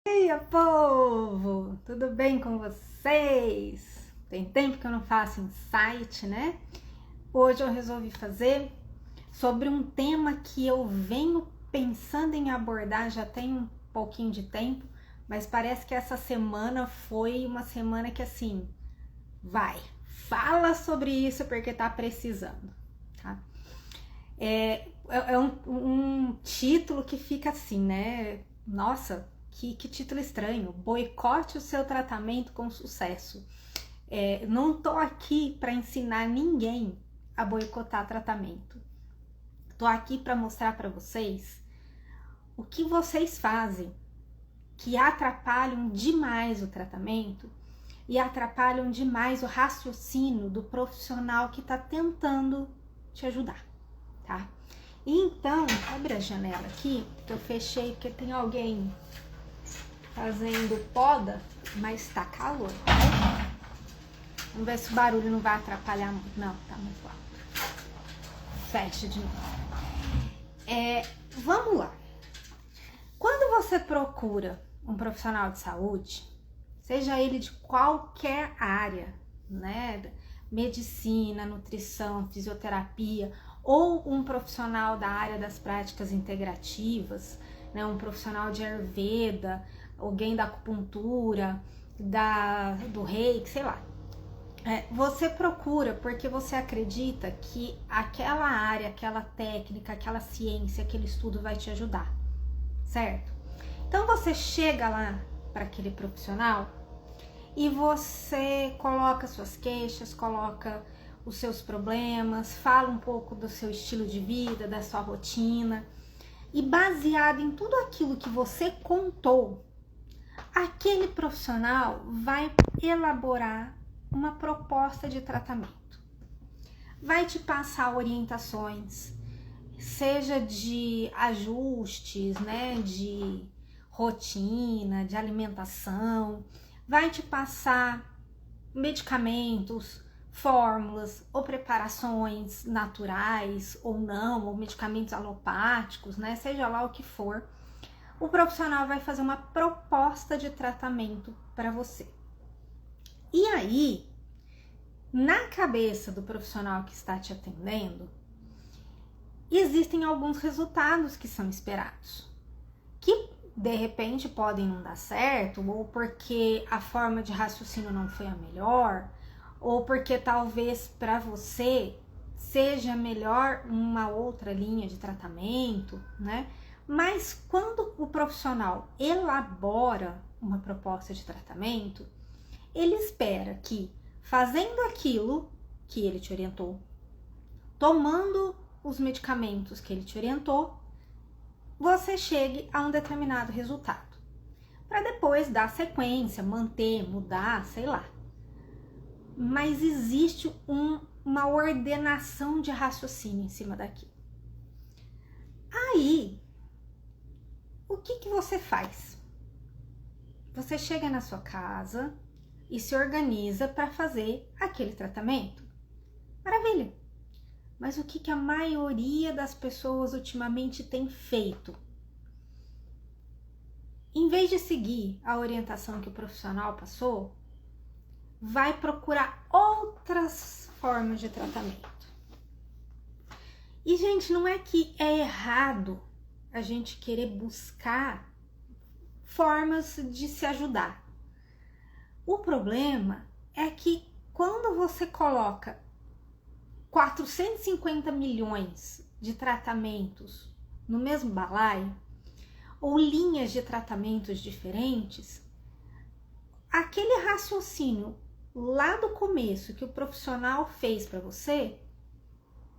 Dia, povo! Tudo bem com vocês? Tem tempo que eu não faço insight, né? Hoje eu resolvi fazer sobre um tema que eu venho pensando em abordar já tem um pouquinho de tempo, mas parece que essa semana foi uma semana que assim, fala sobre isso porque tá precisando, tá? É um título que fica assim, né? Nossa, que título estranho. Boicote o seu tratamento com sucesso. Não tô aqui para ensinar ninguém a boicotar tratamento. Tô aqui para mostrar para vocês o que vocês fazem que atrapalham demais o tratamento e atrapalham demais o raciocínio do profissional que está tentando te ajudar, tá? Então, abre a janela aqui, que eu fechei porque tem alguém fazendo poda, mas tá calor, tá? Vamos ver se o barulho não vai atrapalhar muito. Não, tá muito alto. Fecha de novo. Vamos lá. Quando você procura um profissional de saúde, seja ele de qualquer área, né? Medicina, nutrição, fisioterapia, ou um profissional da área das práticas integrativas, né? Um profissional de Ayurveda, alguém da acupuntura, do reiki, sei lá. Você procura porque você acredita que aquela área, aquela técnica, aquela ciência, aquele estudo vai te ajudar, certo? Então você chega lá para aquele profissional e você coloca suas queixas, coloca os seus problemas, fala um pouco do seu estilo de vida, da sua rotina, e baseado em tudo aquilo que você contou, aquele profissional vai elaborar uma proposta de tratamento. Vai te passar orientações, seja de ajustes, né, de rotina, de alimentação, vai te passar medicamentos, fórmulas ou preparações naturais ou não, ou medicamentos alopáticos, né, seja lá o que for. O profissional vai fazer uma proposta de tratamento para você. E aí, na cabeça do profissional que está te atendendo, existem alguns resultados que são esperados, que de repente podem não dar certo, ou porque a forma de raciocínio não foi a melhor, ou porque talvez para você seja melhor uma outra linha de tratamento, né? Mas quando o profissional elabora uma proposta de tratamento, ele espera que, fazendo aquilo que ele te orientou, tomando os medicamentos que ele te orientou, você chegue a um determinado resultado. Para depois dar sequência, manter, mudar, sei lá. Mas existe uma ordenação de raciocínio em cima daquilo. Aí, o que você faz? Você chega na sua casa e se organiza para fazer aquele tratamento. Maravilha! Mas o que a maioria das pessoas ultimamente tem feito? Em vez de seguir a orientação que o profissional passou, vai procurar outras formas de tratamento. E, gente, não é que é errado a gente querer buscar formas de se ajudar. O problema é que quando você coloca 450 milhões de tratamentos no mesmo balaio, ou linhas de tratamentos diferentes, aquele raciocínio lá do começo que o profissional fez para você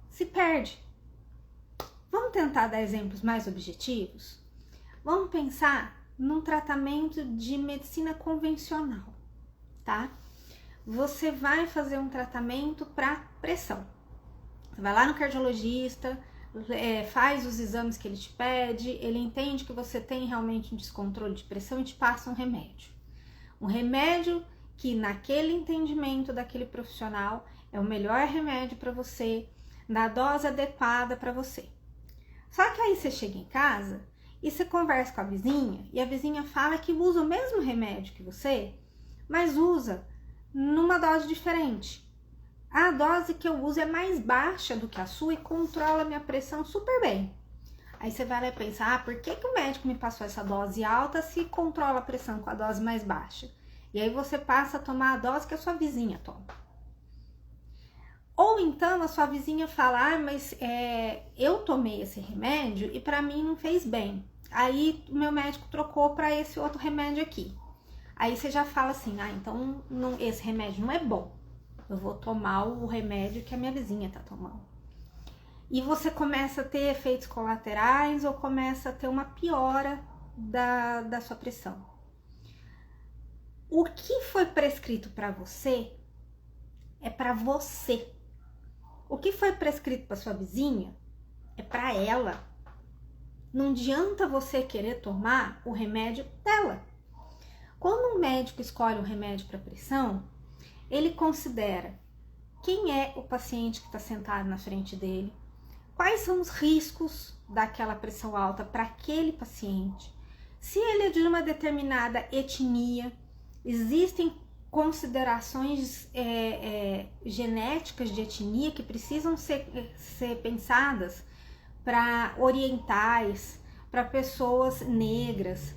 se perde. Vamos tentar dar exemplos mais objetivos? Vamos pensar num tratamento de medicina convencional, tá? Você vai fazer um tratamento para pressão. Você vai lá no cardiologista, faz os exames que ele te pede, ele entende que você tem realmente um descontrole de pressão e te passa um remédio. Um remédio que naquele entendimento daquele profissional é o melhor remédio para você, na dose adequada para você. Só que aí você chega em casa e você conversa com a vizinha e a vizinha fala que usa o mesmo remédio que você, mas usa numa dose diferente. A dose que eu uso é mais baixa do que a sua e controla a minha pressão super bem. Aí você vai lá e pensa, por que o médico me passou essa dose alta se controla a pressão com a dose mais baixa? E aí você passa a tomar a dose que a sua vizinha toma. Ou então a sua vizinha fala, mas eu tomei esse remédio e para mim não fez bem. Aí o meu médico trocou para esse outro remédio aqui. Aí você já fala assim, então esse remédio não é bom. Eu vou tomar o remédio que a minha vizinha tá tomando. E você começa a ter efeitos colaterais ou começa a ter uma piora da sua pressão. O que foi prescrito para você é para você. O que foi prescrito para sua vizinha é para ela. Não adianta você querer tomar o remédio dela. Quando um médico escolhe um remédio para pressão, ele considera quem é o paciente que está sentado na frente dele, quais são os riscos daquela pressão alta para aquele paciente, se ele é de uma determinada etnia, existem considerações genéticas de etnia que precisam ser pensadas para orientais, para pessoas negras,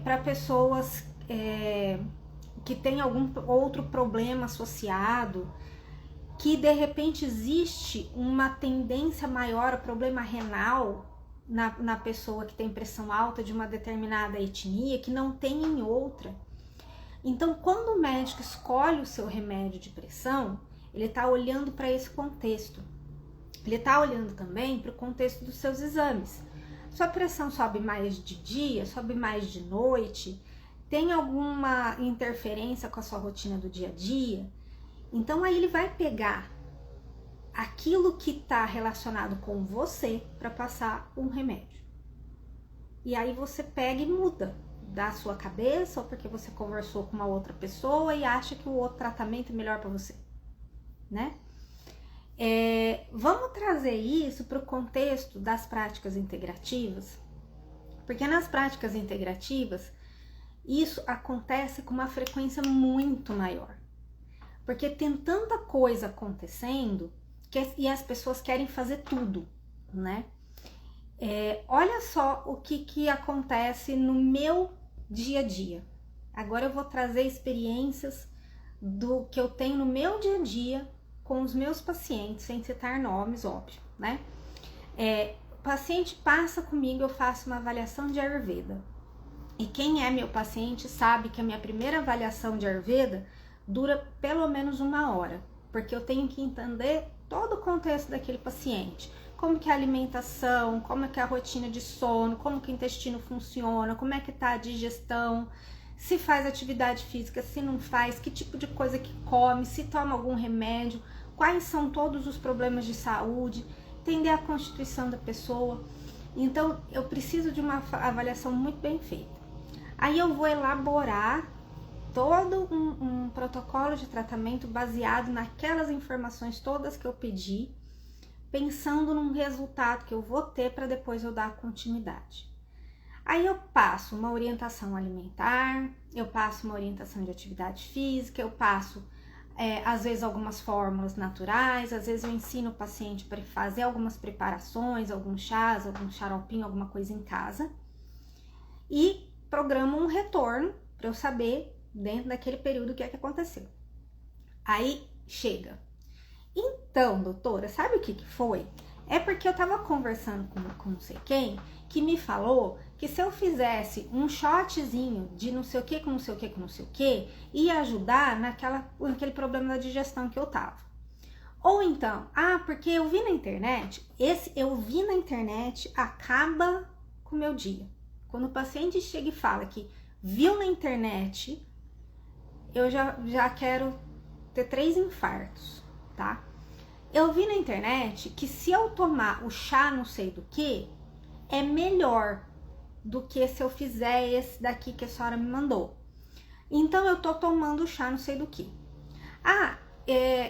para pessoas que têm algum outro problema associado, que de repente existe uma tendência maior a problema renal na pessoa que tem pressão alta de uma determinada etnia que não tem em outra. Então, quando o médico escolhe o seu remédio de pressão, ele está olhando para esse contexto. Ele está olhando também para o contexto dos seus exames. Sua pressão sobe mais de dia, sobe mais de noite, tem alguma interferência com a sua rotina do dia a dia? Então, aí ele vai pegar aquilo que está relacionado com você para passar um remédio. E aí você pega e muda da sua cabeça ou porque você conversou com uma outra pessoa e acha que o outro tratamento é melhor para você, né? Vamos trazer isso para o contexto das práticas integrativas, porque nas práticas integrativas isso acontece com uma frequência muito maior, porque tem tanta coisa acontecendo e as pessoas querem fazer tudo, né? Olha só o que acontece no meu dia a dia. Agora eu vou trazer experiências do que eu tenho no meu dia a dia com os meus pacientes, sem citar nomes, óbvio, né? O paciente passa comigo, eu faço uma avaliação de Ayurveda. E quem é meu paciente sabe que a minha primeira avaliação de Ayurveda dura pelo menos 1 hora, porque eu tenho que entender todo o contexto daquele paciente. Como que é a alimentação, como é que é a rotina de sono, como que o intestino funciona, como é que tá a digestão, se faz atividade física, se não faz, que tipo de coisa que come, se toma algum remédio, quais são todos os problemas de saúde, entender a constituição da pessoa. Então, eu preciso de uma avaliação muito bem feita. Aí eu vou elaborar todo um protocolo de tratamento baseado naquelas informações todas que eu pedi, pensando num resultado que eu vou ter para depois eu dar continuidade. Aí eu passo uma orientação alimentar, eu passo uma orientação de atividade física, eu passo às vezes algumas fórmulas naturais, às vezes eu ensino o paciente para fazer algumas preparações, alguns chás, algum xaropinho, alguma coisa em casa e programo um retorno para eu saber dentro daquele período o que é que aconteceu. Aí chega. Então, doutora, sabe o que foi? É porque eu tava conversando com não sei quem, que me falou que se eu fizesse um shotzinho de não sei o que, com não sei o que, com não sei o que, ia ajudar naquele problema da digestão que eu tava. Ou então, porque eu vi na internet, eu vi na internet acaba com o meu dia. Quando o paciente chega e fala que viu na internet, eu já quero ter 3 infartos, tá? Eu vi na internet que se eu tomar o chá não sei do que, é melhor do que se eu fizer esse daqui que a senhora me mandou. Então eu tô tomando o chá não sei do que.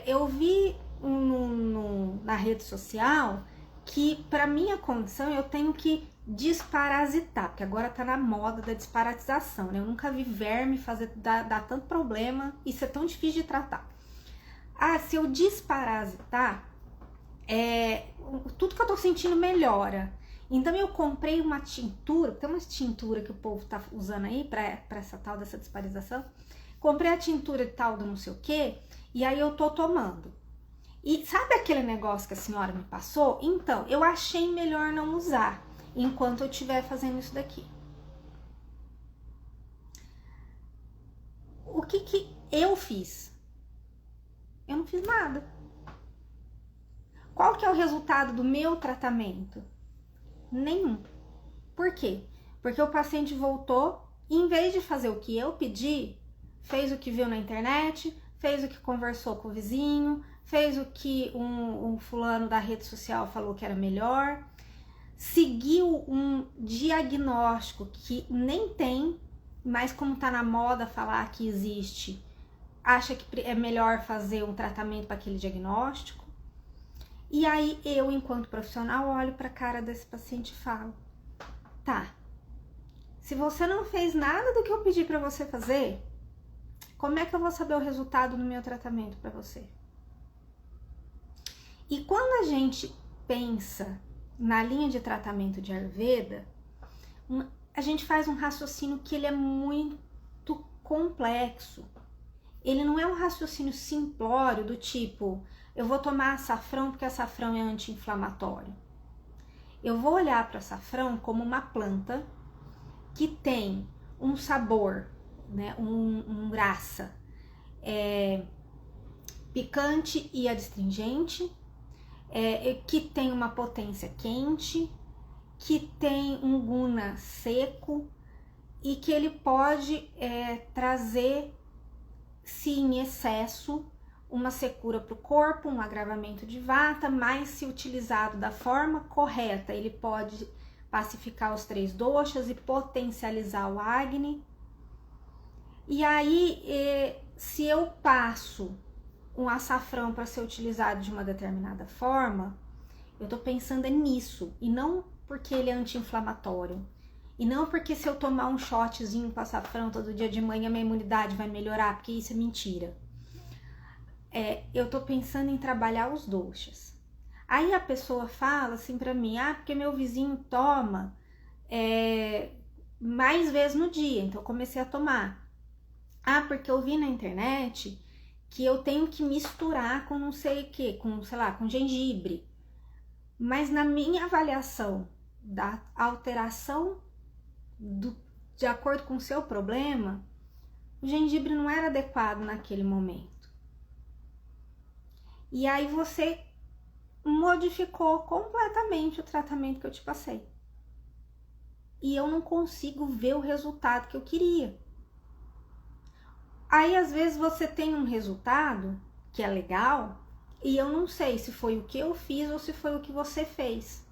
Eu vi na rede social que para minha condição eu tenho que desparasitar, porque agora tá na moda da desparasitação, né? Eu nunca vi verme dar tanto problema e ser tão difícil de tratar. Se eu desparasitar, tudo que eu tô sentindo melhora. Então eu comprei uma tintura, tem uma tintura que o povo tá usando aí pra essa tal dessa desparasitação. Comprei a tintura de tal do não sei o que, e aí eu tô tomando. E sabe aquele negócio que a senhora me passou? Então, eu achei melhor não usar enquanto eu estiver fazendo isso daqui. O que eu fiz? Eu não fiz nada. Qual que é o resultado do meu tratamento? Nenhum. Por quê? Porque o paciente voltou e, em vez de fazer o que eu pedi, fez o que viu na internet, fez o que conversou com o vizinho, fez o que um fulano da rede social falou que era melhor, seguiu um diagnóstico que nem tem, mas como tá na moda falar que existe, acha que é melhor fazer um tratamento para aquele diagnóstico. E aí eu, enquanto profissional, olho para a cara desse paciente e falo: tá, se você não fez nada do que eu pedi para você fazer, como é que eu vou saber o resultado do meu tratamento para você? E quando a gente pensa na linha de tratamento de Ayurveda, a gente faz um raciocínio que ele é muito complexo. Ele não é um raciocínio simplório do tipo, eu vou tomar açafrão porque açafrão é anti-inflamatório. Eu vou olhar para o açafrão como uma planta que tem um sabor, né, um graça picante e adstringente, que tem uma potência quente, que tem um guna seco e que ele pode trazer, se em excesso, uma secura para o corpo, um agravamento de vata, mas se utilizado da forma correta, ele pode pacificar os 3 doshas e potencializar o Agni. E aí, se eu passo um açafrão para ser utilizado de uma determinada forma, eu tô pensando nisso, e não porque ele é anti-inflamatório, e não porque se eu tomar um shotzinho com açafrão todo dia de manhã minha imunidade vai melhorar, porque isso é mentira. Eu tô pensando em trabalhar os doshas. Aí a pessoa fala assim pra mim, porque meu vizinho toma mais vezes no dia, então eu comecei a tomar. Porque eu vi na internet que eu tenho que misturar com não sei o que, com, sei lá, com gengibre. Mas na minha avaliação da alteração de acordo com o seu problema, o gengibre não era adequado naquele momento. E aí você modificou completamente o tratamento que eu te passei. E eu não consigo ver o resultado que eu queria. Aí às vezes você tem um resultado que é legal e eu não sei se foi o que eu fiz ou se foi o que você fez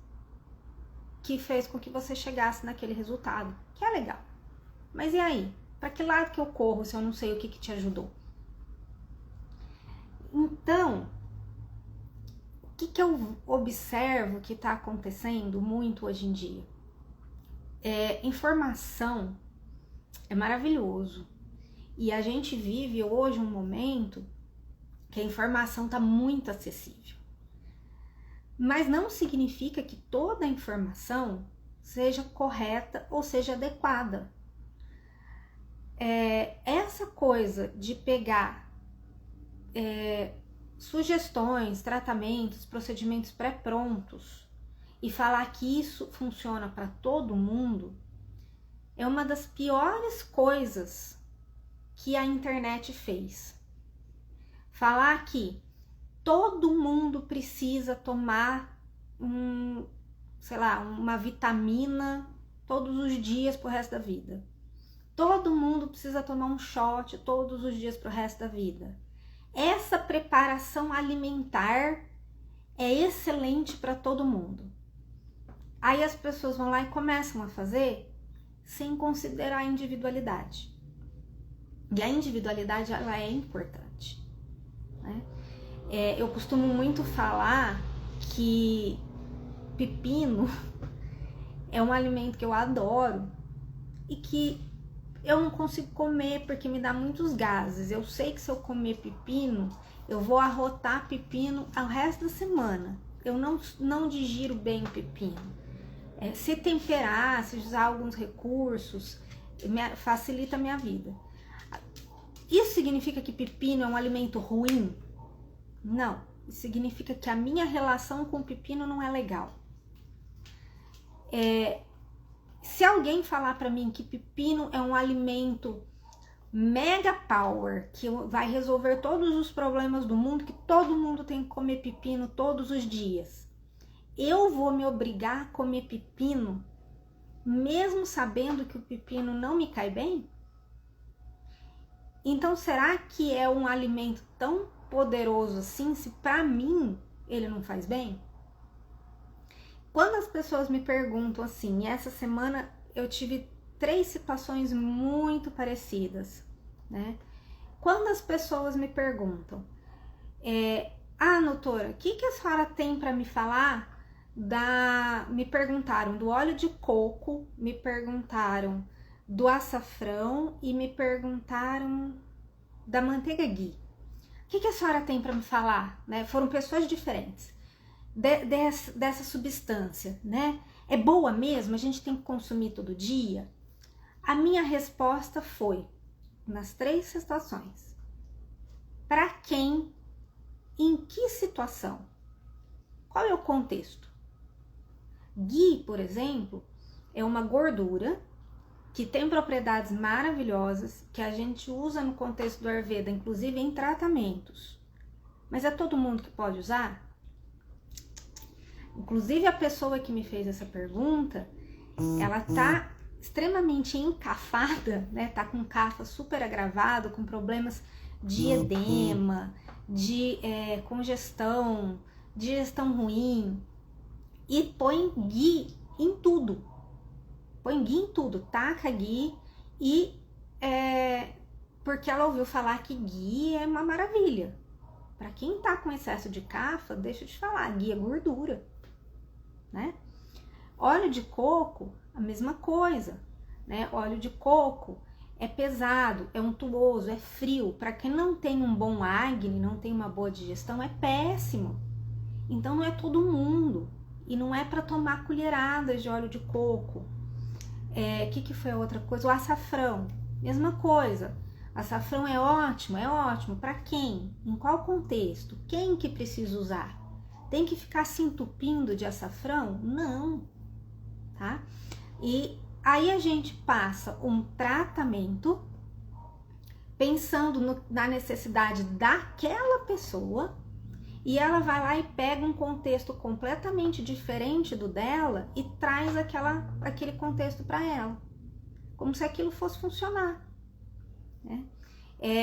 que fez com que você chegasse naquele resultado, que é legal. Mas e aí? Para que lado que eu corro se eu não sei o que te ajudou? Então, o que eu observo que está acontecendo muito hoje em dia? Informação é maravilhoso. E a gente vive hoje um momento que a informação está muito acessível. Mas não significa que toda a informação seja correta ou seja adequada. Essa coisa de pegar sugestões, tratamentos, procedimentos pré-prontos e falar que isso funciona para todo mundo é uma das piores coisas que a internet fez. Falar que todo mundo precisa tomar uma vitamina todos os dias pro resto da vida. Todo mundo precisa tomar um shot todos os dias pro resto da vida. Essa preparação alimentar é excelente para todo mundo. Aí as pessoas vão lá e começam a fazer sem considerar a individualidade. E a individualidade, ela é importante, né? Eu costumo muito falar que pepino é um alimento que eu adoro e que eu não consigo comer porque me dá muitos gases. Eu sei que se eu comer pepino, eu vou arrotar pepino ao resto da semana. Eu não digiro bem o pepino. Se temperar, se usar alguns recursos, facilita a minha vida. Isso significa que pepino é um alimento ruim? Não. Isso significa que a minha relação com o pepino não é legal. Se alguém falar para mim que pepino é um alimento mega power, que vai resolver todos os problemas do mundo, que todo mundo tem que comer pepino todos os dias, eu vou me obrigar a comer pepino, mesmo sabendo que o pepino não me cai bem? Então, será que é um alimento tão poderoso assim, se para mim ele não faz bem? Quando as pessoas me perguntam assim, essa semana eu tive 3 situações muito parecidas, né? Quando as pessoas me perguntam, doutora, o que a senhora tem para me falar me perguntaram do óleo de coco, me perguntaram do açafrão e me perguntaram da manteiga ghee. O que a senhora tem para me falar? Né? Foram pessoas diferentes dessa substância, né? É boa mesmo? A gente tem que consumir todo dia? A minha resposta foi, nas 3 situações, para quem, em que situação? Qual é o contexto? Ghee, por exemplo, é uma gordura que tem propriedades maravilhosas, que a gente usa no contexto do Ayurveda, inclusive em tratamentos. Mas é todo mundo que pode usar? Inclusive a pessoa que me fez essa pergunta, ela tá extremamente encafada, né? Tá com cafa super agravado, com problemas de edema, de congestão, digestão ruim, e põe ghee em tudo. Põe ghee em tudo, taca ghee, e porque ela ouviu falar que ghee é uma maravilha. Para quem tá com excesso de cafa, deixa eu te falar, ghee é gordura, né? Óleo de coco, a mesma coisa, né? Óleo de coco é pesado, é untuoso, é frio. Para quem não tem um bom acne, não tem uma boa digestão, é péssimo. Então não é todo mundo. E não é para tomar colheradas de óleo de coco. Que foi a outra coisa? O açafrão, mesma coisa. Açafrão é ótimo para quem? Em qual contexto? Quem que precisa usar? Tem que ficar se entupindo de açafrão? Não, tá? E aí a gente passa um tratamento pensando na necessidade daquela pessoa, e ela vai lá e pega um contexto completamente diferente do dela e traz aquele contexto para ela, como se aquilo fosse funcionar, né?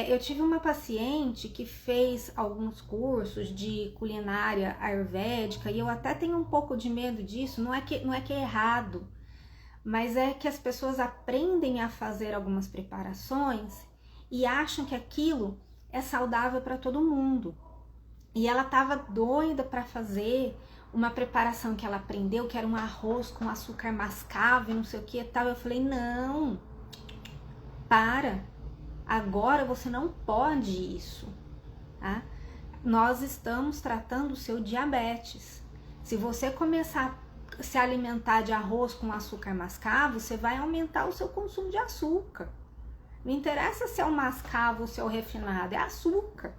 Eu tive uma paciente que fez alguns cursos de culinária ayurvédica, e eu até tenho um pouco de medo disso. Não é que é errado, mas é que as pessoas aprendem a fazer algumas preparações e acham que aquilo é saudável para todo mundo. E ela estava doida para fazer uma preparação que ela aprendeu, que era um arroz com açúcar mascavo e não sei o que e tal. Eu falei, não, agora você não pode isso, tá? Nós estamos tratando o seu diabetes. Se você começar a se alimentar de arroz com açúcar mascavo, você vai aumentar o seu consumo de açúcar. Não interessa se é o mascavo ou se é o refinado, é açúcar,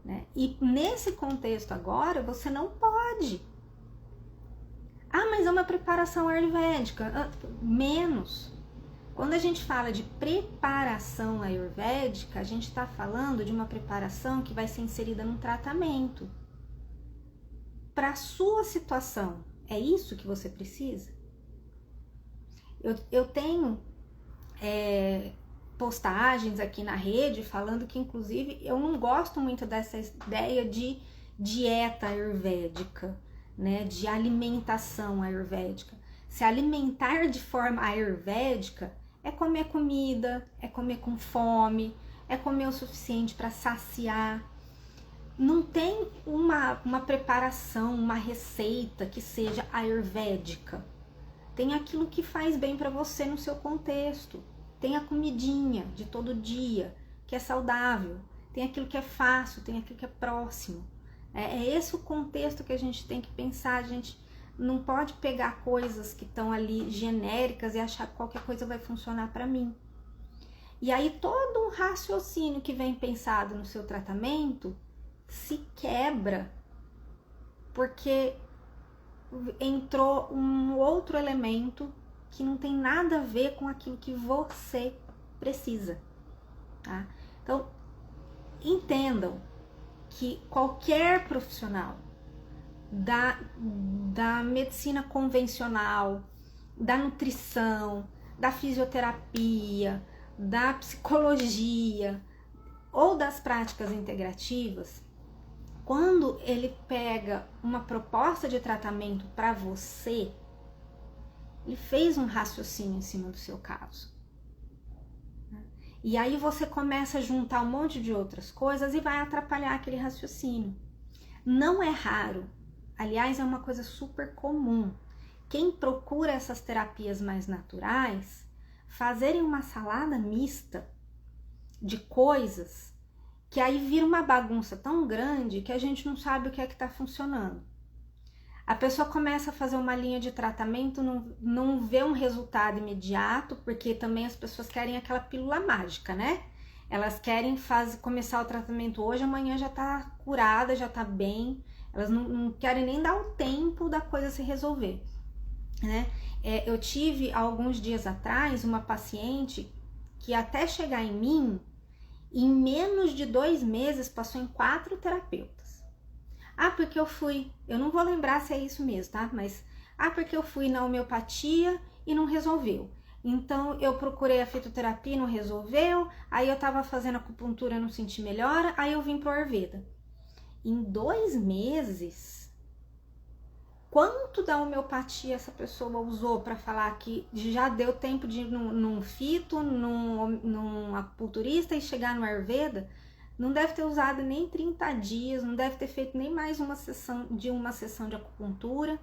né? E nesse contexto agora, você não pode. Mas é uma preparação ayurvédica. Menos. Quando a gente fala de preparação ayurvédica, a gente está falando de uma preparação que vai ser inserida num tratamento. Para a sua situação, é isso que você precisa? Eu tenho postagens aqui na rede falando que, inclusive, eu não gosto muito dessa ideia de dieta ayurvédica, né? De alimentação ayurvédica. Se alimentar de forma ayurvédica é comer comida, é comer com fome, é comer o suficiente para saciar. Não tem uma preparação, uma receita que seja ayurvédica. tem aquilo que faz bem para você no seu contexto, tem a comidinha de todo dia, que é saudável, tem aquilo que é fácil, tem aquilo que é próximo. É esse o contexto que a gente tem que pensar. A gente não pode pegar coisas que estão ali genéricas e achar que qualquer coisa vai funcionar para mim. E aí todo um raciocínio que vem pensado no seu tratamento se quebra porque entrou um outro elemento que não tem nada a ver com aquilo que você precisa, tá? Então, entendam que qualquer profissional da medicina convencional, da nutrição, da fisioterapia, da psicologia ou das práticas integrativas, quando ele pega uma proposta de tratamento para você, ele fez um raciocínio em cima do seu caso. E aí você começa a juntar um monte de outras coisas e vai atrapalhar aquele raciocínio. Não é raro, aliás, é uma coisa super comum. Quem procura essas terapias mais naturais, fazerem uma salada mista de coisas que aí vira uma bagunça tão grande que a gente não sabe o que é que está funcionando. A pessoa começa a fazer uma linha de tratamento, não vê um resultado imediato, porque também as pessoas querem aquela pílula mágica, né? Elas querem começar o tratamento hoje, amanhã já tá curada, já tá bem. Elas não querem nem dar o tempo da coisa se resolver, né? Eu tive, alguns dias atrás, uma paciente que até chegar em mim, em menos de 2 meses, passou em 4 terapeutas. Porque eu não vou lembrar se é isso mesmo, tá? Mas, porque eu fui na homeopatia e não resolveu. Então, eu procurei a fitoterapia e não resolveu. Aí eu tava fazendo acupuntura e não senti melhora. Aí eu vim pro Ayurveda. Em 2 meses, quanto da homeopatia essa pessoa usou para falar que já deu tempo de ir num fito, num acupunturista e chegar no Ayurveda? Não deve ter usado nem 30 dias, não deve ter feito nem mais uma sessão de acupuntura.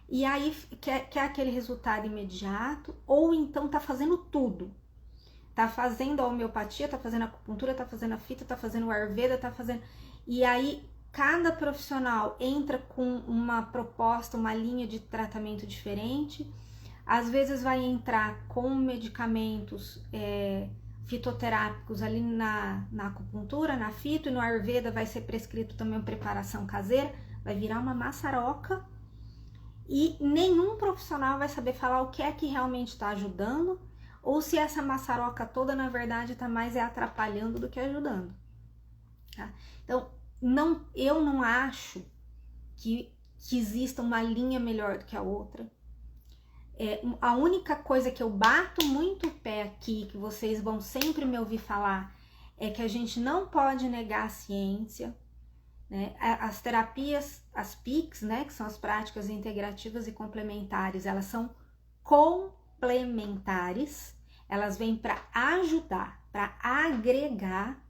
E aí quer aquele resultado imediato, ou então tá fazendo tudo. Tá fazendo a homeopatia, tá fazendo a acupuntura, tá fazendo a fita, tá fazendo o Ayurveda, tá fazendo... E aí cada profissional entra com uma proposta, uma linha de tratamento diferente. Às vezes vai entrar com medicamentos fitoterápicos ali na acupuntura, na fito, e no Ayurveda vai ser prescrito também uma preparação caseira, vai virar uma maçaroca e nenhum profissional vai saber falar o que é que realmente está ajudando ou se essa maçaroca toda na verdade está mais atrapalhando do que ajudando, tá? Então, eu não acho que exista uma linha melhor do que a outra. A única coisa que eu bato muito o pé aqui, que vocês vão sempre me ouvir falar, é que a gente não pode negar a ciência, né? As terapias, as PICs, né, que são as práticas integrativas e complementares, elas são complementares, elas vêm para ajudar, para agregar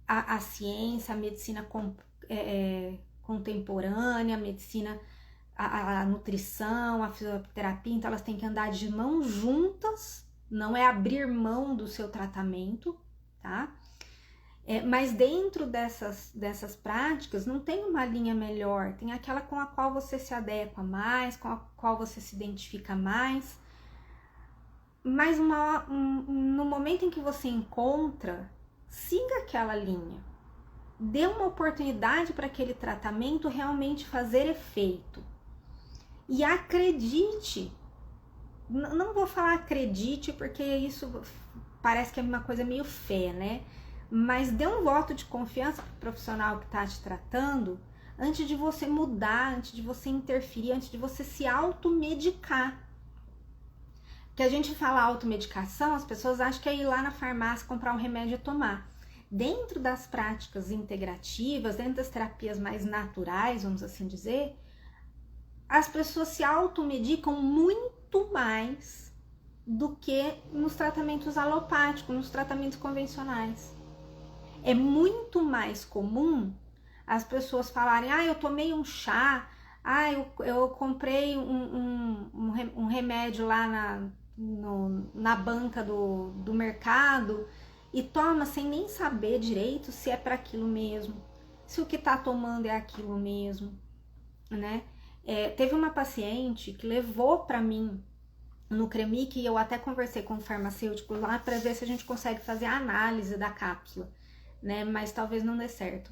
a ciência, a medicina contemporânea, a medicina, a nutrição, a fisioterapia. Então elas têm que andar de mãos juntas, não é abrir mão do seu tratamento, tá? Mas dentro dessas práticas não tem uma linha melhor, tem aquela com a qual você se adequa mais, com a qual você se identifica mais. Mas no momento em que você encontra, siga aquela linha. Dê uma oportunidade para aquele tratamento realmente fazer efeito. E acredite. Não vou falar acredite, porque isso parece que é uma coisa meio fé, né? Mas dê um voto de confiança para o profissional que está te tratando antes de você mudar, antes de você interferir, antes de você se automedicar. Que a gente fala automedicação, as pessoas acham que é ir lá na farmácia comprar um remédio e tomar. Dentro das práticas integrativas, dentro das terapias mais naturais, vamos assim dizer, as pessoas se automedicam muito mais do que nos tratamentos alopáticos, nos tratamentos convencionais. É muito mais comum as pessoas falarem, eu tomei um chá, Ah, eu comprei um remédio lá na banca do mercado e toma sem nem saber direito se é para aquilo mesmo, se o que tá tomando é aquilo mesmo, né? Teve uma paciente que levou para mim no Cremic, e eu até conversei com o farmacêutico lá para ver se a gente consegue fazer a análise da cápsula, né? Mas talvez não dê certo.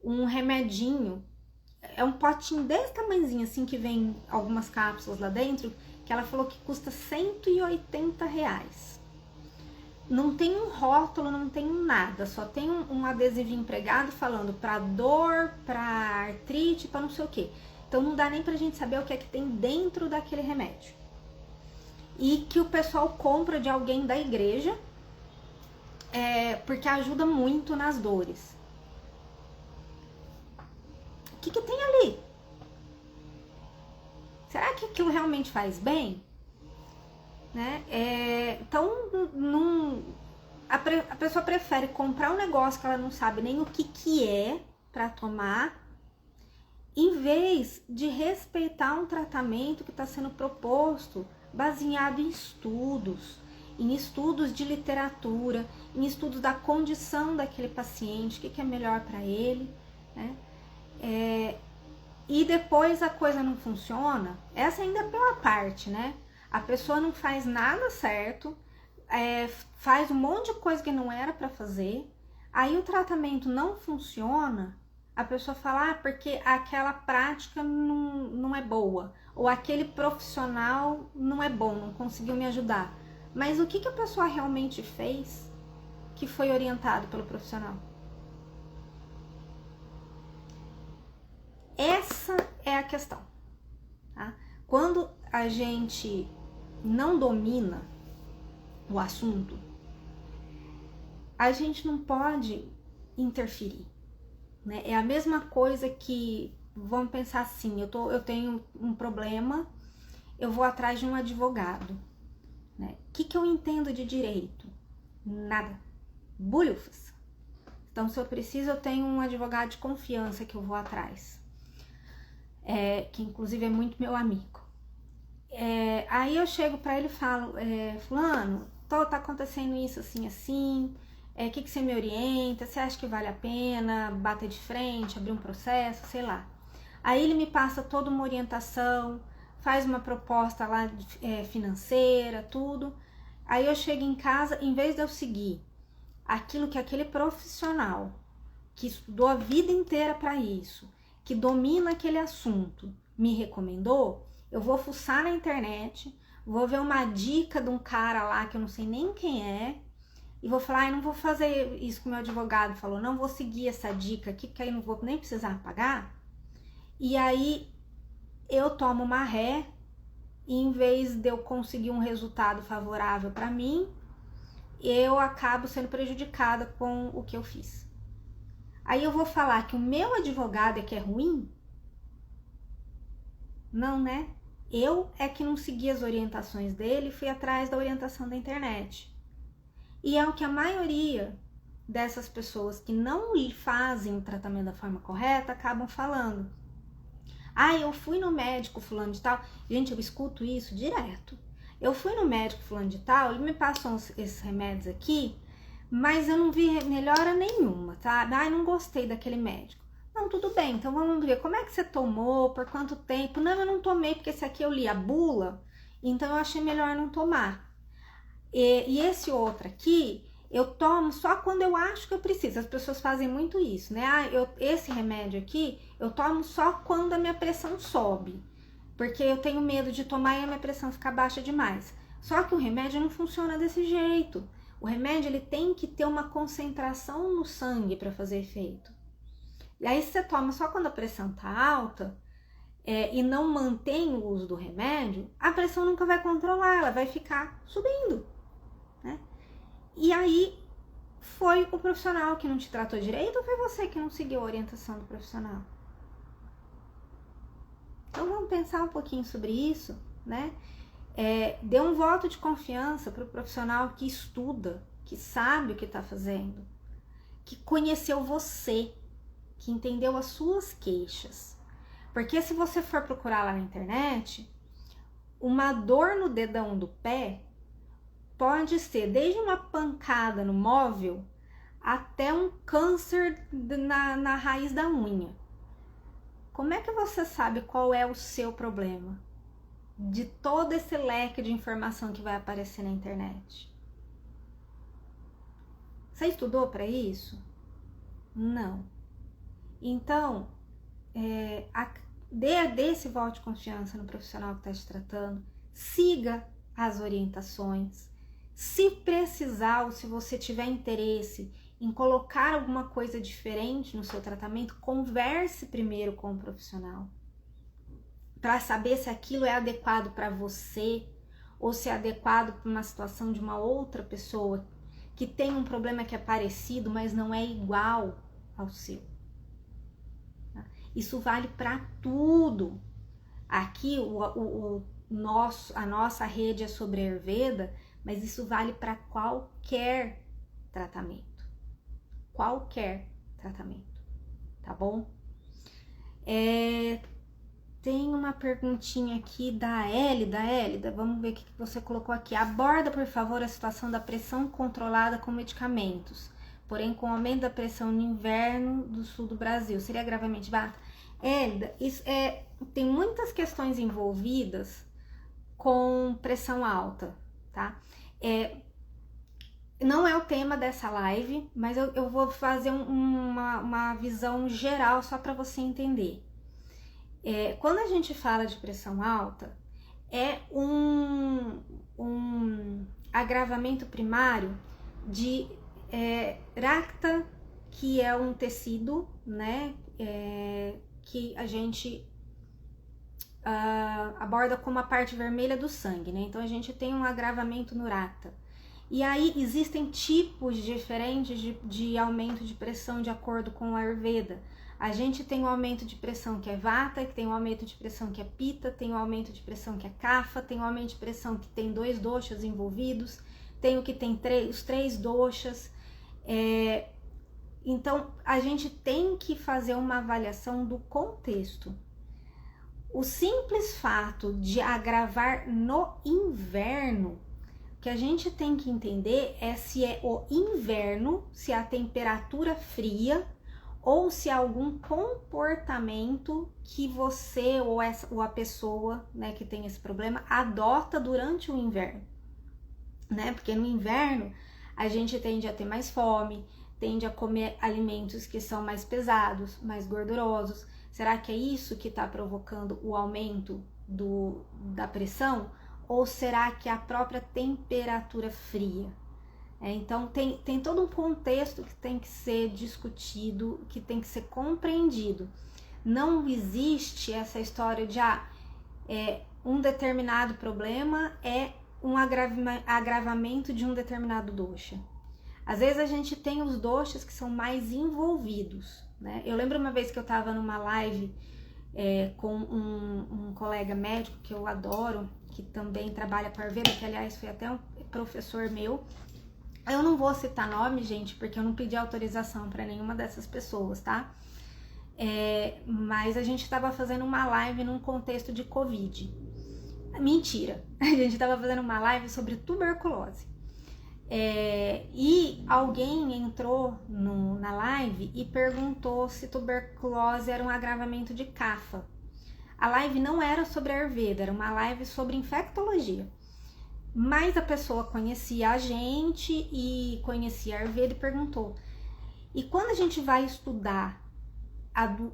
Um remedinho, é um potinho desse tamanhozinho assim, que vem algumas cápsulas lá dentro, que ela falou que custa R$180. Não tem um rótulo, não tem nada, só tem um adesivinho pregado falando para dor, para artrite, para não sei o que. Então não dá nem pra gente saber o que é que tem dentro daquele remédio. E que o pessoal compra de alguém da igreja, porque ajuda muito nas dores. O que tem ali? Será que aquilo realmente faz bem? Né? Então, a pessoa prefere comprar um negócio que ela não sabe nem o que é para tomar, em vez de respeitar um tratamento que está sendo proposto baseado em estudos de literatura, em estudos da condição daquele paciente, o que é melhor para ele, né? E depois a coisa não funciona, essa ainda é a pior parte, né? A pessoa não faz nada certo, faz um monte de coisa que não era para fazer, aí o tratamento não funciona, a pessoa fala, porque aquela prática não é boa, ou aquele profissional não é bom, não conseguiu me ajudar. Mas o que a pessoa realmente fez que foi orientado pelo profissional? Essa é a questão, tá? Quando a gente não domina o assunto, a gente não pode interferir, né? É a mesma coisa que, vamos pensar assim, eu tenho um problema, eu vou atrás de um advogado, né? O que eu entendo de direito? Nada. Bulhufas. Então, se eu preciso, eu tenho um advogado de confiança que eu vou atrás, que inclusive é muito meu amigo. Aí eu chego para ele e falo, fulano, tá acontecendo isso assim, assim, o que você me orienta? Você acha que vale a pena bater de frente, abrir um processo, sei lá. Aí ele me passa toda uma orientação, faz uma proposta lá financeira, tudo. Aí eu chego em casa, em vez de eu seguir aquilo que aquele profissional que estudou a vida inteira para isso, que domina aquele assunto, me recomendou, eu vou fuçar na internet, vou ver uma dica de um cara lá que eu não sei nem quem é, e vou falar, não vou fazer isso que o meu advogado falou, não vou seguir essa dica aqui, porque aí não vou nem precisar pagar. E aí eu tomo uma ré, e em vez de eu conseguir um resultado favorável para mim, eu acabo sendo prejudicada com o que eu fiz. Aí eu vou falar que o meu advogado é que é ruim? Não, né? Eu é que não segui as orientações dele, fui atrás da orientação da internet. E é o que a maioria dessas pessoas que não fazem o tratamento da forma correta acabam falando. Eu fui no médico fulano de tal. Gente, eu escuto isso direto. Eu fui no médico fulano de tal, ele me passou esses remédios aqui, mas eu não vi melhora nenhuma, tá? Não gostei daquele médico. Não, tudo bem, então vamos ver, como é que você tomou, por quanto tempo? Não, eu não tomei porque esse aqui eu li a bula, então eu achei melhor não tomar. E esse outro aqui, eu tomo só quando eu acho que eu preciso. As pessoas fazem muito isso, né? Esse remédio aqui, eu tomo só quando a minha pressão sobe, porque eu tenho medo de tomar e a minha pressão ficar baixa demais. Só que o remédio não funciona desse jeito. O remédio ele tem que ter uma concentração no sangue para fazer efeito. E aí se você toma só quando a pressão tá alta e não mantém o uso do remédio, a pressão nunca vai controlar, ela vai ficar subindo, né? E aí foi o profissional que não te tratou direito ou foi você que não seguiu a orientação do profissional? Então vamos pensar um pouquinho sobre isso, né? Dê um voto de confiança para o profissional que estuda, que sabe o que está fazendo, que conheceu você, que entendeu as suas queixas. Porque se você for procurar lá na internet, uma dor no dedão do pé pode ser desde uma pancada no móvel até um câncer na raiz da unha. Como é que você sabe qual é o seu problema? De todo esse leque de informação que vai aparecer na internet. Você estudou para isso? Não. Então, dê esse voto de confiança no profissional que está te tratando, siga as orientações. Se precisar ou se você tiver interesse em colocar alguma coisa diferente no seu tratamento, converse primeiro com o profissional para saber se aquilo é adequado para você ou se é adequado para uma situação de uma outra pessoa que tem um problema que é parecido, mas não é igual ao seu. Isso vale para tudo. Aqui a nossa rede é sobre Ayurveda, mas isso vale para qualquer tratamento. Qualquer tratamento, tá bom? Tem uma perguntinha aqui da Hélida, vamos ver o que você colocou aqui. Aborda, por favor, a situação da pressão controlada com medicamentos, porém com o aumento da pressão no inverno do sul do Brasil, seria gravemente baixa? Hélida, tem muitas questões envolvidas com pressão alta, tá? Não é o tema dessa live, mas eu vou fazer uma visão geral só para você entender. Quando a gente fala de pressão alta, é um agravamento primário de Racta, que é um tecido, né, que a gente aborda como a parte vermelha do sangue, né? Então a gente tem um agravamento no Racta. E aí existem tipos diferentes de aumento de pressão de acordo com o Ayurveda. A gente tem um aumento de pressão que é Vata, que tem um aumento de pressão que é Pitta, tem um aumento de pressão que é Kapha, tem um aumento de pressão que tem 2 doshas envolvidos, tem o que tem os 3 doshas. Então, a gente tem que fazer uma avaliação do contexto. O simples fato de agravar no inverno, o que a gente tem que entender é se é o inverno, se a temperatura fria, ou se há algum comportamento que você ou a pessoa, né, que tem esse problema adota durante o inverno, né? Porque no inverno a gente tende a ter mais fome, tende a comer alimentos que são mais pesados, mais gordurosos. Será que é isso que está provocando o aumento da pressão? Ou será que é a própria temperatura fria? Então tem todo um contexto que tem que ser discutido, que tem que ser compreendido. Não existe essa história de um determinado problema é um agravamento de um determinado dosha. Às vezes a gente tem os doshas que são mais envolvidos, né? Eu lembro uma vez que eu estava numa live com um colega médico que eu adoro, que também trabalha com Ayurveda, que aliás foi até um professor meu. Eu não vou citar nome, gente, porque eu não pedi autorização para nenhuma dessas pessoas, tá? Mas a gente estava fazendo uma live num contexto de Covid. Mentira! A gente estava fazendo uma live sobre tuberculose. E alguém entrou na live e perguntou se tuberculose era um agravamento de Kapha. A live não era sobre Ayurveda, era uma live sobre infectologia. Mas a pessoa conhecia a gente e conhecia a Ayurveda e perguntou. E quando a gente vai estudar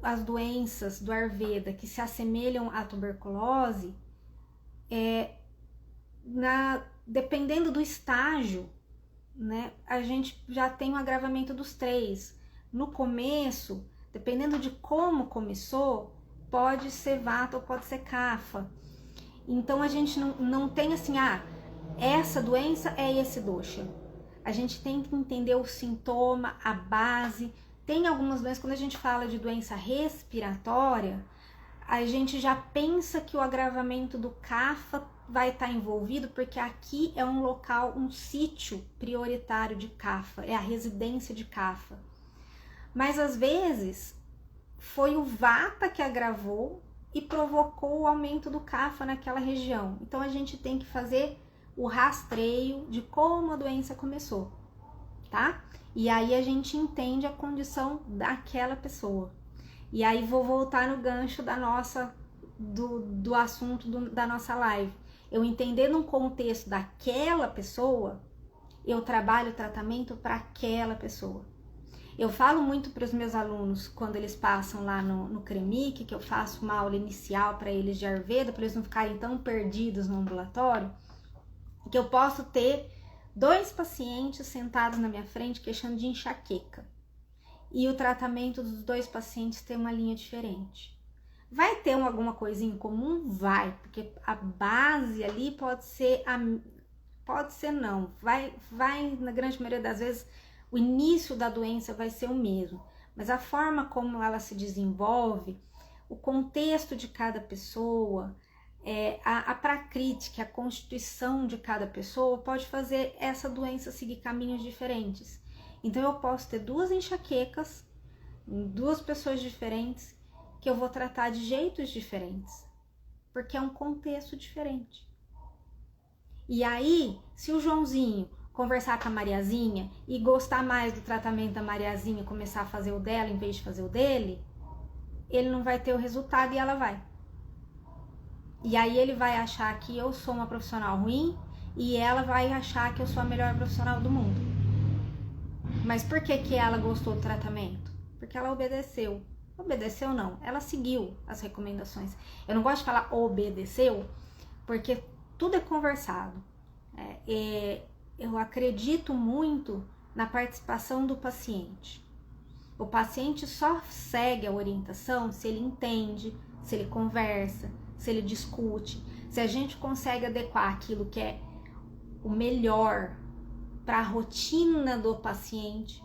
as doenças do Ayurveda que se assemelham à tuberculose, dependendo do estágio, né, a gente já tem um agravamento dos 3. No começo, dependendo de como começou, pode ser Vata ou pode ser Kapha. Então a gente não tem assim, essa doença é esse dosha. A gente tem que entender o sintoma, a base. Tem algumas doenças, quando a gente fala de doença respiratória, a gente já pensa que o agravamento do Kapha vai estar envolvido, porque aqui é um local, um sítio prioritário de Kapha, é a residência de Kapha. Mas às vezes foi o Vata que agravou e provocou o aumento do CAFA naquela região. Então a gente tem que fazer o rastreio de como a doença começou, tá? E aí a gente entende a condição daquela pessoa. E aí vou voltar no gancho do assunto da nossa live. Eu entendendo um contexto daquela pessoa, eu trabalho o tratamento para aquela pessoa. Eu falo muito para os meus alunos, quando eles passam lá no CREMIC, que eu faço uma aula inicial para eles de Ayurveda, para eles não ficarem tão perdidos no ambulatório, que eu posso ter 2 pacientes sentados na minha frente queixando de enxaqueca. E o tratamento dos 2 pacientes tem uma linha diferente. Vai ter alguma coisinha em comum? Vai, porque a base ali pode ser não. Vai, na grande maioria das vezes, o início da doença vai ser o mesmo, mas a forma como ela se desenvolve, o contexto de cada pessoa, a prakriti, a constituição de cada pessoa pode fazer essa doença seguir caminhos diferentes. Então eu posso ter 2 enxaquecas, 2 pessoas diferentes, que eu vou tratar de jeitos diferentes, porque é um contexto diferente. E aí, se o Joãozinho conversar com a Mariazinha e gostar mais do tratamento da Mariazinha e começar a fazer o dela em vez de fazer o dele, ele não vai ter o resultado e ela vai. E aí ele vai achar que eu sou uma profissional ruim e ela vai achar que eu sou a melhor profissional do mundo. Mas por que ela gostou do tratamento? Porque ela obedeceu. Obedeceu não, ela seguiu as recomendações. Eu não gosto de falar obedeceu, porque tudo é conversado. Eu acredito muito na participação do paciente. O paciente só segue a orientação se ele entende, se ele conversa, se ele discute, se a gente consegue adequar aquilo que é o melhor para a rotina do paciente,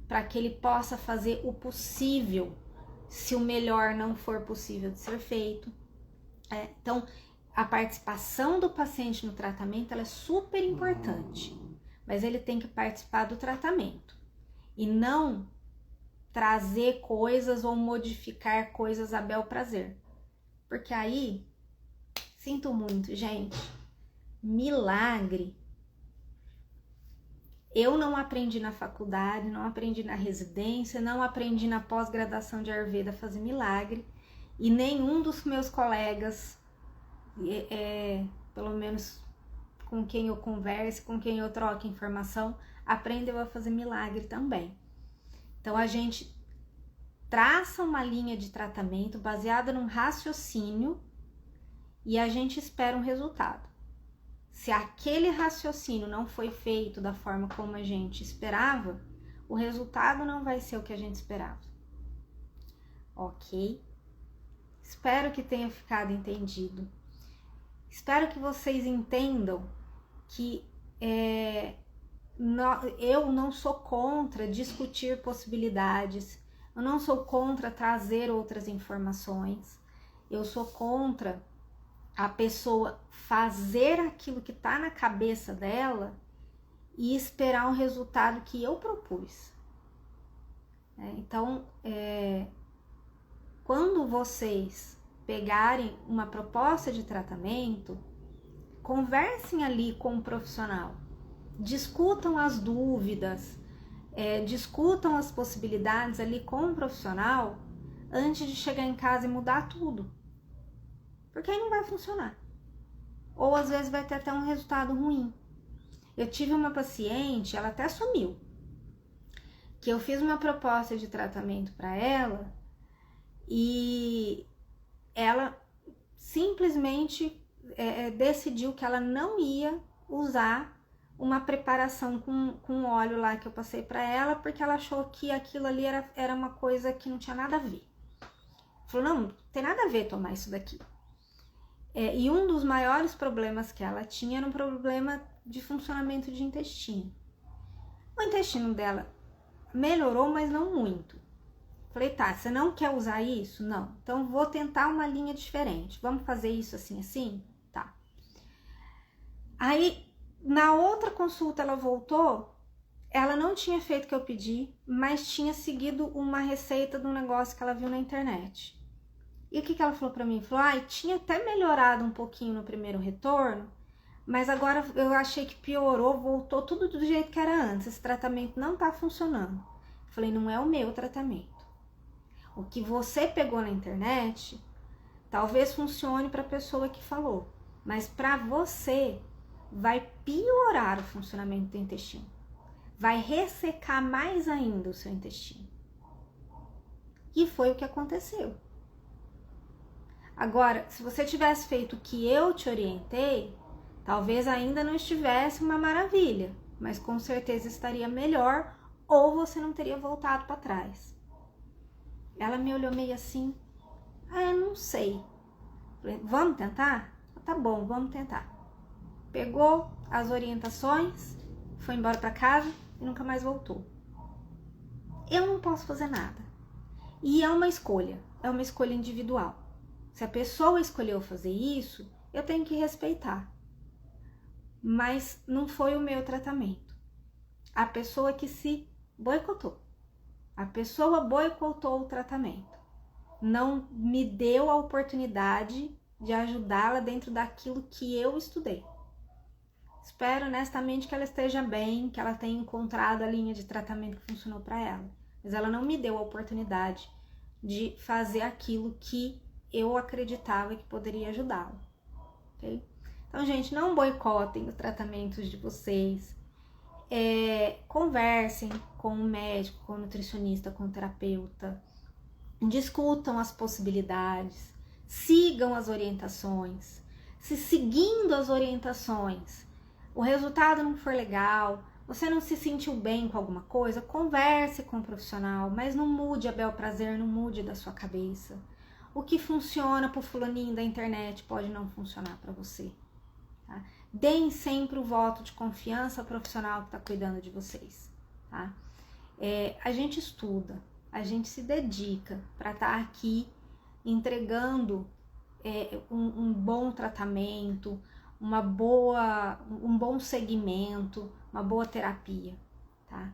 para que ele possa fazer o possível, se o melhor não for possível de ser feito. Então, a participação do paciente no tratamento ela é super importante, mas ele tem que participar do tratamento e não trazer coisas ou modificar coisas a bel prazer, porque aí, sinto muito, gente, milagre eu não aprendi na faculdade, não aprendi na residência, não aprendi na pós-graduação de Ayurveda a fazer milagre, e nenhum dos meus colegas, pelo menos com quem eu converso, com quem eu troco informação, aprendeu a fazer milagre também. Então a gente traça uma linha de tratamento baseada num raciocínio e a gente espera um resultado. Se aquele raciocínio não foi feito da forma como a gente esperava, o resultado não vai ser o que a gente esperava. Ok? Espero que tenha ficado entendido. Espero que vocês entendam que eu não sou contra discutir possibilidades, eu não sou contra trazer outras informações, eu sou contra a pessoa fazer aquilo que está na cabeça dela e esperar um resultado que eu propus. Então, quando vocês pegarem uma proposta de tratamento, conversem ali com o profissional, discutam as dúvidas, discutam as possibilidades ali com o profissional antes de chegar em casa e mudar tudo. Porque aí não vai funcionar. Ou às vezes vai ter até um resultado ruim. Eu tive uma paciente, ela até sumiu, que eu fiz uma proposta de tratamento para ela e ela simplesmente decidiu que ela não ia usar uma preparação com óleo lá que eu passei para ela, porque ela achou que aquilo ali era uma coisa que não tinha nada a ver. Falou, não tem nada a ver tomar isso daqui. E um dos maiores problemas que ela tinha era um problema de funcionamento de intestino. O intestino dela melhorou, mas não muito. Falei, tá, você não quer usar isso? Não. Então vou tentar uma linha diferente. Vamos fazer isso assim, assim? Tá. Aí, na outra consulta ela voltou, ela não tinha feito o que eu pedi, mas tinha seguido uma receita de um negócio que ela viu na internet. E o que ela falou pra mim? Falou, tinha até melhorado um pouquinho no primeiro retorno, mas agora eu achei que piorou, voltou tudo do jeito que era antes. Esse tratamento não tá funcionando. Eu falei, não é o meu tratamento. O que você pegou na internet, talvez funcione para a pessoa que falou, mas para você vai piorar o funcionamento do intestino. Vai ressecar mais ainda o seu intestino. E foi o que aconteceu. Agora, se você tivesse feito o que eu te orientei, talvez ainda não estivesse uma maravilha, mas com certeza estaria melhor ou você não teria voltado para trás. Ela me olhou meio assim, eu não sei. Falei, vamos tentar? Tá bom, vamos tentar. Pegou as orientações, foi embora para casa e nunca mais voltou. Eu não posso fazer nada. E é uma escolha individual. Se a pessoa escolheu fazer isso, eu tenho que respeitar. Mas não foi o meu tratamento. A pessoa que se boicotou. A pessoa boicotou o tratamento. Não me deu a oportunidade de ajudá-la dentro daquilo que eu estudei. Espero honestamente que ela esteja bem, que ela tenha encontrado a linha de tratamento que funcionou para ela. Mas ela não me deu a oportunidade de fazer aquilo que eu acreditava que poderia ajudá-la. Okay? Então, gente, não boicotem os tratamentos de vocês. Conversem com o médico, com o nutricionista, com o terapeuta. Discutam as possibilidades. Sigam as orientações. Se seguindo as orientações, o resultado não for legal, você não se sentiu bem com alguma coisa, converse com o profissional, mas não mude a bel prazer, não mude da sua cabeça. O que funciona para o fulaninho da internet pode não funcionar para você. Tá? Deem sempre o voto de confiança ao profissional que está cuidando de vocês. Tá? A gente estuda, a gente se dedica para estar aqui entregando um bom tratamento, um bom segmento, uma boa terapia. Tá?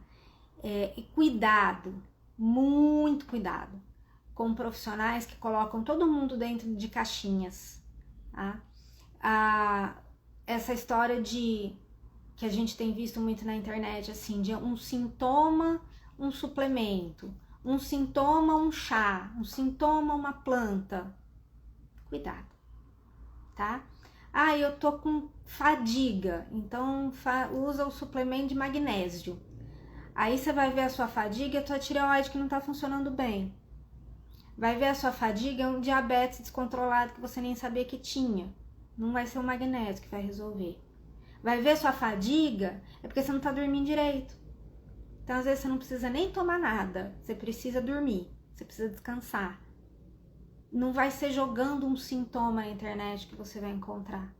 E cuidado, muito cuidado com profissionais que colocam todo mundo dentro de caixinhas. Tá? Essa história que a gente tem visto muito na internet, assim, de um sintoma, um suplemento, um sintoma, um chá, um sintoma, uma planta. Cuidado, tá? Eu tô com fadiga, então usa o suplemento de magnésio. Aí você vai ver a sua fadiga e a tua tireoide que não tá funcionando bem. Vai ver a sua fadiga, um diabetes descontrolado que você nem sabia que tinha. Não vai ser o magnésio que vai resolver. Vai ver sua fadiga, é porque você não tá dormindo direito. Então, às vezes, você não precisa nem tomar nada. Você precisa dormir, você precisa descansar. Não vai ser jogando um sintoma na internet que você vai encontrar.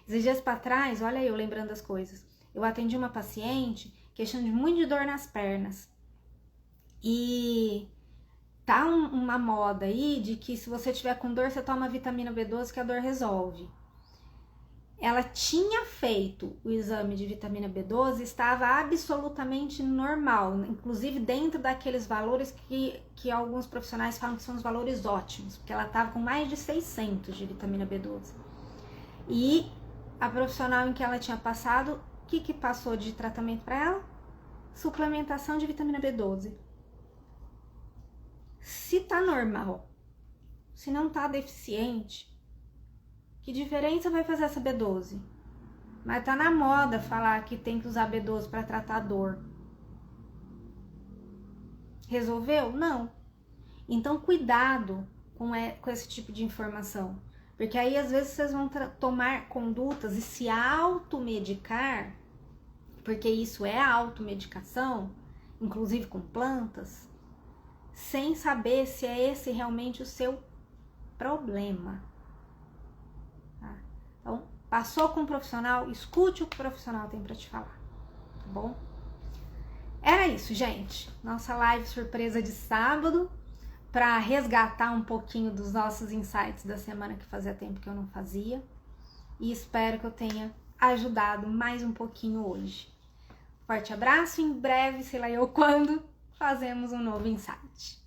Esses dias pra trás, olha aí eu lembrando das coisas. Eu atendi uma paciente queixando muito de dor nas pernas. E tá uma moda aí de que se você tiver com dor, você toma vitamina B12 que a dor resolve. Ela tinha feito o exame de vitamina B12, estava absolutamente normal, inclusive dentro daqueles valores que alguns profissionais falam que são os valores ótimos, porque ela estava com mais de 600 de vitamina B12. E a profissional em que ela tinha passado, o que passou de tratamento para ela? Suplementação de vitamina B12. Se tá normal, se não tá deficiente, que diferença vai fazer essa B12? Mas tá na moda falar que tem que usar B12 para tratar dor. Resolveu? Não. Então, cuidado com esse tipo de informação. Porque aí, às vezes, vocês vão tomar condutas e se automedicar, porque isso é automedicação, inclusive com plantas, sem saber se é esse realmente o seu problema. Então, passou com um profissional, escute o que o profissional tem para te falar, tá bom? Era isso, gente. Nossa live surpresa de sábado, para resgatar um pouquinho dos nossos insights da semana que fazia tempo que eu não fazia. E espero que eu tenha ajudado mais um pouquinho hoje. Forte abraço, em breve, sei lá eu quando, fazemos um novo insight.